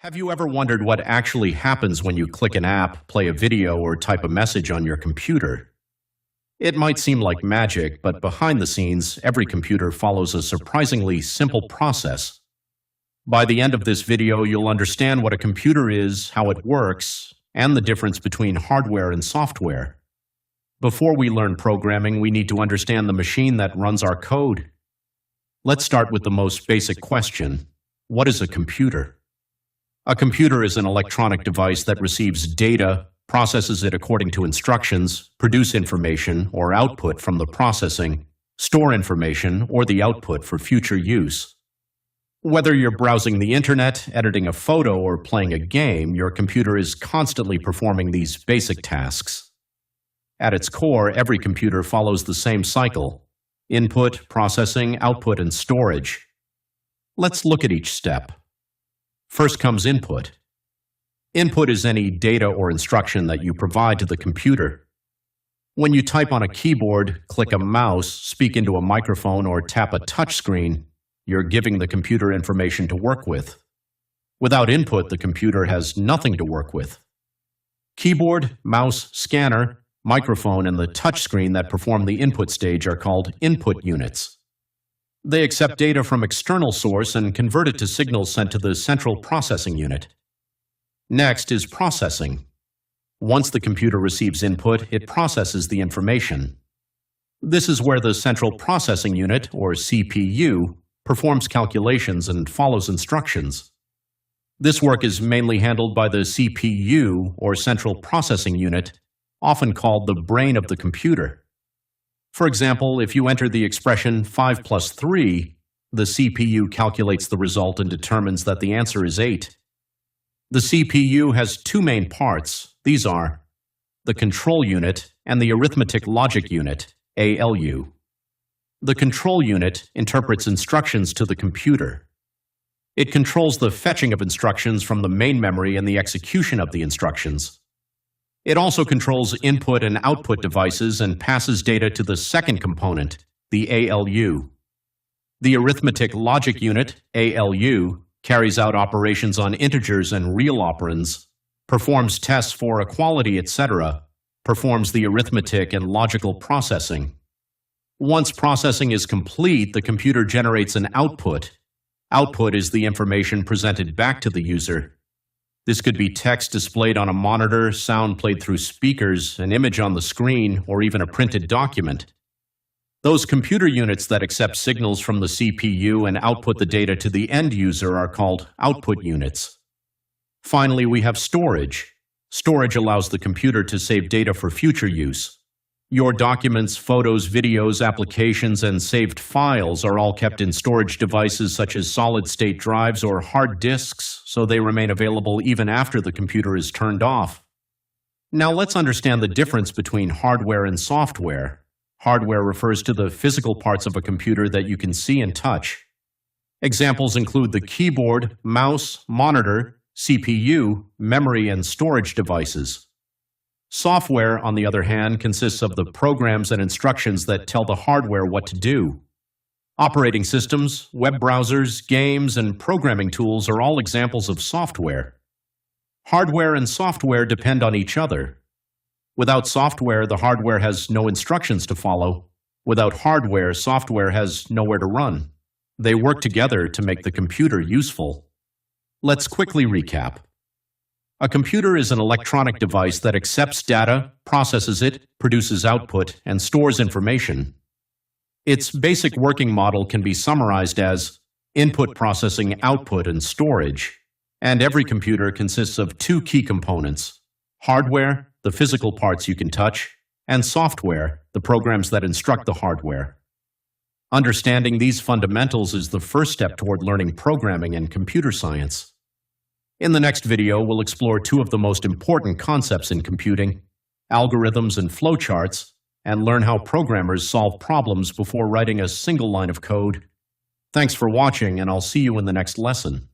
Have you ever wondered what actually happens when you click an app, play a video, or type a message on your computer? It might seem like magic, but behind the scenes, every computer follows a surprisingly simple process. By the end of this video, you'll understand what a computer is, how it works, and the difference between hardware and software. Before we learn programming, we need to understand the machine that runs our code. Let's start with the most basic question. What is a computer? A computer is an electronic device that receives data, processes it according to instructions, produce information or output from the processing, store information or the output for future use. Whether you're browsing the internet, editing a photo, or playing a game, your computer is constantly performing these basic tasks. At its core, every computer follows the same cycle: input, processing, output, and storage. Let's look at each step. First comes input. Input is any data or instruction that you provide to the computer. When you type on a keyboard, click a mouse, speak into a microphone, or tap a touchscreen, you're giving the computer information to work with. Without input, the computer has nothing to work with. Keyboard, mouse, scanner, microphone, and the touchscreen that perform the input stage are called input units. They accept data from external source and convert it to signals sent to the central processing unit. Next is processing. Once the computer receives input, it processes the information. This is where the central processing unit, or CPU, performs calculations and follows instructions. This work is mainly handled by the CPU, or central processing unit, often called the brain of the computer. For example, if you enter the expression 5 plus 3, the CPU calculates the result and determines that the answer is 8. The CPU has two main parts. These are the control unit and the arithmetic logic unit, ALU. The control unit interprets instructions to the computer. It controls the fetching of instructions from the main memory and the execution of the instructions. It also controls input and output devices and passes data to the second component, the ALU. The arithmetic logic unit, ALU, carries out operations on integers and real operands, performs tests for equality, etc., performs the arithmetic and logical processing. Once processing is complete, the computer generates an output. Output is the information presented back to the user. This could be text displayed on a monitor, sound played through speakers, an image on the screen, or even a printed document. Those computer units that accept signals from the CPU and output the data to the end user are called output units. Finally, we have storage. Storage allows the computer to save data for future use. Your documents, photos, videos, applications, and saved files are all kept in storage devices such as solid-state drives or hard disks, so they remain available even after the computer is turned off. Now let's understand the difference between hardware and software. Hardware refers to the physical parts of a computer that you can see and touch. Examples include the keyboard, mouse, monitor, CPU, memory, and storage devices. Software, on the other hand, consists of the programs and instructions that tell the hardware what to do. Operating systems, web browsers, games, and programming tools are all examples of software. Hardware and software depend on each other. Without software, the hardware has no instructions to follow. Without hardware, software has nowhere to run. They work together to make the computer useful. Let's quickly recap. A computer is an electronic device that accepts data, processes it, produces output, and stores information. Its basic working model can be summarized as input, processing, output, and storage. And every computer consists of two key components: hardware, the physical parts you can touch, and software, the programs that instruct the hardware. Understanding these fundamentals is the first step toward learning programming and computer science. In the next video, we'll explore two of the most important concepts in computing: algorithms and flowcharts, and learn how programmers solve problems before writing a single line of code. Thanks for watching, and I'll see you in the next lesson.